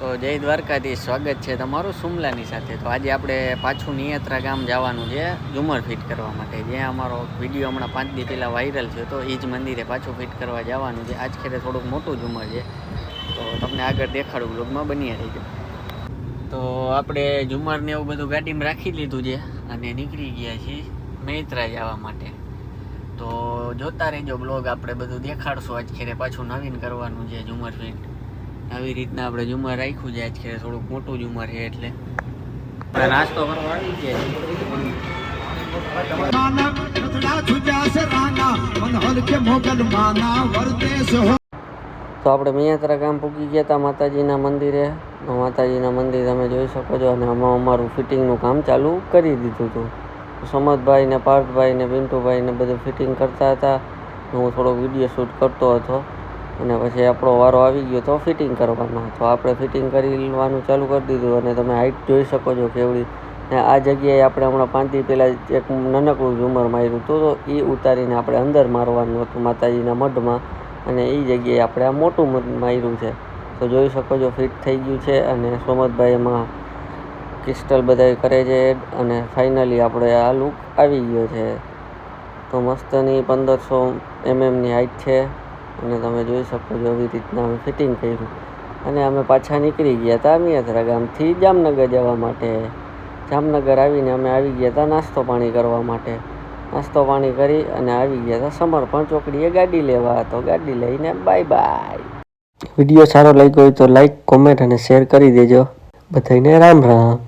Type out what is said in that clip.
તો જય દ્વારકાધીશ, સ્વાગત છે તમારું સુમલાની સાથે. તો આજે આપણે પાછું નિયત્રા ગામ જવાનું છે ઝુમર ફિટ કરવા માટે. જ્યાં અમારો વિડીયો હમણાં 5 દી પહેલાં વાયરલ છે, તો એ જ મંદિરે પાછું ફિટ કરવા જવાનું છે. આજ ખેરે થોડુંક મોટું ઝુમર છે, તો તમને આગળ દેખાડું, બ્લોગમાં બની રહીજો. તો આપણે ઝુમરને એવું બધું ગાડીમાં રાખી લીધું છે અને નીકળી ગયા છીએ નિયત્રા જવા માટે. તો જોતા રહેજો બ્લોગ, આપણે બધું દેખાડશું. આજ ખેરે પાછું નવીન કરવાનું છે ઝુમર ફિટ. આવી રીતના આપણે ઝુમર રાખ્યું છે. આજ ખેરે થોડુંક મોટું ઝુમર છે એટલે નાસ્તો કરવા આવી ગયા છે. તો આપણે મિયાત્રા ગામ પૂગી ગયા હતા માતાજીના મંદિરે. માતાજીના મંદિર તમે જોઈ શકો છો, અને આમાં અમારું ફિટિંગનું કામ ચાલુ કરી દીધું હતું. સમદભાઈ ને પાર્થભાઈ ને પિન્ટુભાઈ ને બધું ફિટિંગ કરતા હતા. હું થોડોક વિડીયો શૂટ કરતો હતો, અને પછી આપણો વારો આવી ગયો તો ફિટિંગ કરવાનો. તો આપણે ફિટિંગ કરવાનું ચાલુ કરી દીધું, અને તમે હાઈટ જોઈ શકો છો કેવડી. ને આ જગ્યાએ આપણે હમણાં 5 દી પહેલાં એક નાનકડું ઝુમર માર્યું હતું, તો એ ઉતારીને આપણે અંદર મારવાનું હતું માતાજીના મઢમાં, અને એ જગ્યાએ આપણે આ મોટું માર્યું છે. તો જોઈ શકો છો ફિટ થઈ ગયું છે, અને સોમતભાઈ એમાં ક્રિસ્ટલ બધા કરે છે, અને ફાઇનલી આપણે આ લુક આવી ગયો છે. તો મસ્તની 1500 mm હાઈટ છે, અને તમે જોઈ શકો છો એવી રીતના અમે ફિટિંગ કર્યું. અને અમે પાછા નીકળી ગયા હતા મિયાત્રા ગામથી જામનગર જવા માટે. જામનગર આવીને અમે આવી ગયા હતા નાસ્તો પાણી કરવા માટે. નાસ્તો પાણી કરી અને આવી ગયા હતા સમર્પણ ચોકડીએ ગાડી લેવા. તો ગાડી લઈને બાય બાય. વિડીયો સારો લાગ્યો હોય તો લાઈક, કોમેન્ટ અને શેર કરી દેજો. બધાને રામ રામ.